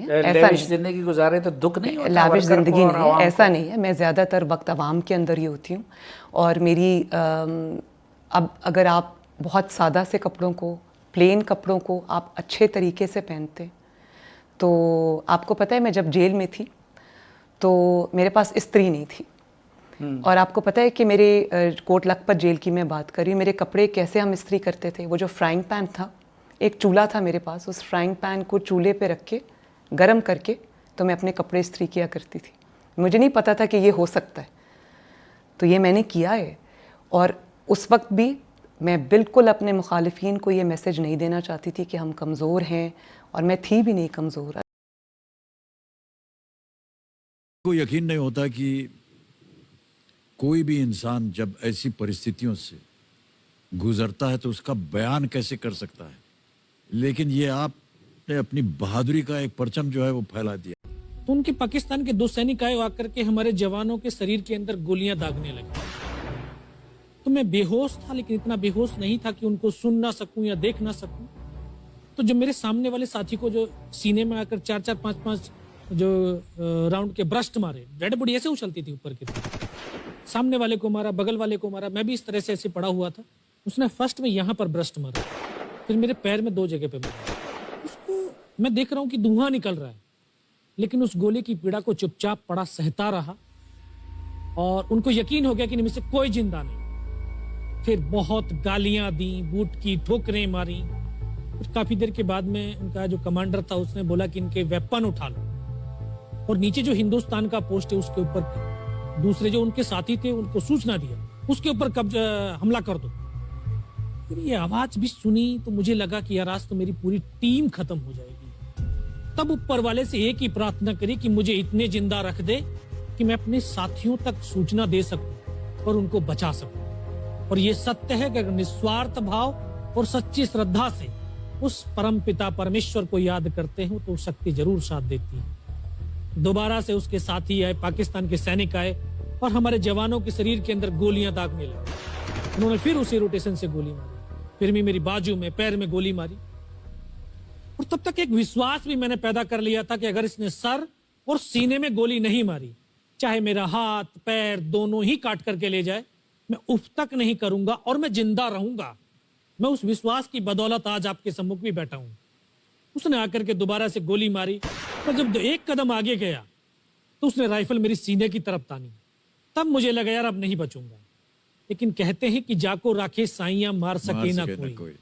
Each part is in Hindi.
लेविश जिंदगी गुजारे तो दुख नहीं होता? लाविश जिंदगी नहीं है, ऐसा को? नहीं है। मैं ज़्यादातर वक्त आवाम के अंदर ही होती हूँ। और मेरी अब अगर आप बहुत सादा से कपड़ों को, प्लेन कपड़ों को आप अच्छे तरीके से पहनते, तो आपको पता है मैं जब जेल में थी तो मेरे पास इस्त्री नहीं थी। और आपको पता है कि मेरे कोट लखपत जेल की मैं बात कर रही हूँ, मेरे कपड़े कैसे हम इस्त्री करते थे। वो जो फ्राइंग पैन था, एक चूल्हा था मेरे पास, उस फ्राइंग पैन को चूल्हे पे रख के गरम करके तो मैं अपने कपड़े इस्त्री किया करती थी। मुझे नहीं पता था कि ये हो सकता है, तो ये मैंने किया है। और उस वक्त भी मैं बिल्कुल अपने मुखालिफिन को ये मैसेज नहीं देना चाहती थी कि हम कमज़ोर हैं, और मैं थी भी नहीं कमज़ोर। को यकीन नहीं होता कि कोई भी इंसान जब ऐसी परिस्थितियों से गुजरता है तो उसका बयान कैसे कर सकता है, लेकिन ये आपने अपनी बहादुरी का एक परचम जो है वो फैला दिया। तो उनके पाकिस्तान के 2 सैनिक आए आकर के हमारे जवानों के शरीर के अंदर गोलियां दागने लगे। तो मैं बेहोश था, लेकिन इतना बेहोश नहीं था कि उनको सुन ना सकूं या देख ना सकूं। तो जब मेरे सामने वाले साथी को जो सीने में आकर 4-4, 5-5 जो राउंड के ब्रस्ट मारे, डेड बॉडी ऐसे उछलती थी ऊपर की तरफ, सामने वाले को मारा, बगल वाले को मारा, मैं भी इस तरह से ऐसे पड़ा हुआ था। उसने फर्स्ट में यहाँ पर ब्रस्ट मारा, फिर मेरे पैर में 2 जगह पे मारा। उसको मैं देख रहा हूँ कि धुआं निकल रहा है, लेकिन उस गोली की पीड़ा को चुपचाप पड़ा सहता रहा। और उनको यकीन हो गया कि इनमें से कोई जिंदा नहीं। फिर बहुत गालियां दी, बूट की ठोकरें मारी। फिर काफी देर के बाद में उनका जो कमांडर था उसने बोला कि इनके वेपन उठा लो, और नीचे जो हिंदुस्तान का पोस्ट है उसके ऊपर दूसरे जो उनके साथी थे उनको सूचना दिया, उसके ऊपर हमला कर दो। फिर ये आवाज भी सुनी तो मुझे लगा कि यार आज तो मेरी पूरी टीम खत्म हो जाएगी। तब ऊपर वाले से एक ही प्रार्थना करी कि मुझे इतने जिंदा रख दे कि मैं अपने साथियों तक सूचना दे सकूं और उनको बचा सकूं। और ये सत्य है कि अगर निस्वार्थ भाव और सच्ची श्रद्धा से उस परम पिता परमेश्वर को याद करते हो तो शक्ति जरूर साथ देती है। दोबारा से उसके साथी आए, पाकिस्तान के सैनिक आए, और हमारे जवानों के शरीर के अंदर गोलियां दागने लगे। उन्होंने फिर उसी रोटेशन से गोली मारी, फिर भी मेरी बाजू में, पैर में गोली मारी। और तब तक एक विश्वास भी मैंने पैदा कर लिया था कि अगर इसने सर और सीने में गोली नहीं मारी, चाहे मेरा हाथ पैर दोनों ही काट करके ले जाए, मैं उफ तक नहीं करूंगा और मैं जिंदा रहूंगा। मैं उस विश्वास की बदौलत आज आपके सम्मुख भी बैठा हूं। उसने आकर के दोबारा से गोली मारी, और जब 1 कदम आगे गया तो उसने राइफल मेरी सीने की तरफ तानी। तब मुझे लगा यार अब नहीं बचूंगा। लेकिन कहते हैं कि जाको राखे साइयां मार सके ना कोई।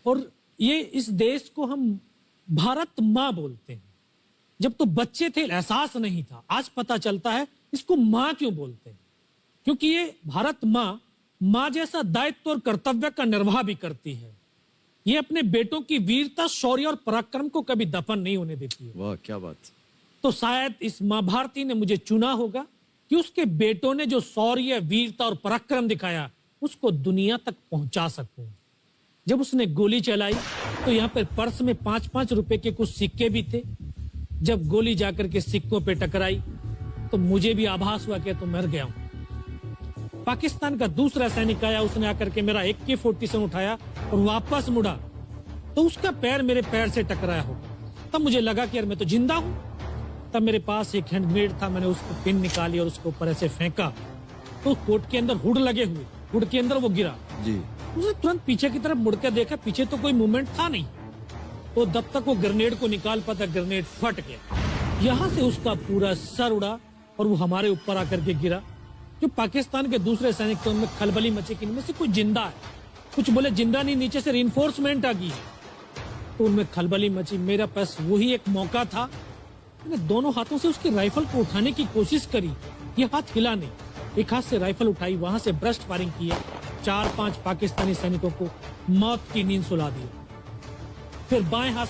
और ये इस देश को हम भारत माँ बोलते हैं। जब तो बच्चे थे एहसास नहीं था, आज पता चलता है इसको माँ क्यों बोलते हैं, क्योंकि ये भारत माँ जैसा दायित्व और कर्तव्य का निर्वाह भी करती है। ये अपने बेटों की वीरता, शौर्य और पराक्रम को कभी दफन नहीं होने देती है। वाह क्या बात। तो शायद इस माँ भारती ने मुझे चुना होगा कि उसके बेटों ने जो शौर्य, वीरता और पराक्रम दिखाया उसको दुनिया तक पहुंचा सकूं। जब उसने गोली चलाई तो यहाँ पर पर्स में 5-5 रुपए के कुछ सिक्के भी थे। जब गोली जाकर के सिक्कों पे टकराई तो मुझे भी आभास हुआ कि तो मर गया हूं। पाकिस्तान का दूसरा सैनिक आया, उसने आकर के मेरा AK-47 उठाया और वापस मुड़ा तो उसका पैर मेरे पैर से टकराया होगा। तब मुझे लगा कि यार मैं तो जिंदा हूं। तब मेरे पास एक हैंड ग्रेनेड था, मैंने उसको पिन निकाली और उसके ऊपर ऐसे फेंका तो कोट के अंदर हुड लगे हुए, हुड के अंदर वो गिरा जी। उसने तुरंत पीछे की तरफ मुड़कर देखा, पीछे तो कोई मूवमेंट था नहीं। तो जब तक वो ग्रेनेड को निकाल पाता, ग्रेनेड फट गया। यहाँ से उसका पूरा सर उड़ा और वो हमारे ऊपर आकर के गिरा। जो पाकिस्तान के दूसरे सैनिक थे उनमें खलबली मची कि इनमें से कोई जिंदा है, कुछ बोले जिंदा नहीं, नीचे से रिइंफोर्समेंट आ गई है। तो उनमें खलबली मची। मेरा पास वही एक मौका था, मैंने दोनों हाथों से उसकी राइफल को उठाने की कोशिश करी, ये हाथ हिला नहीं। एक हाथ से राइफल उठाई, वहां से ब्रस्ट फायरिंग किया, 4-5 पाकिस्तानी सैनिकों को मौत की नींद सुला दी। फिर बाएं हाथ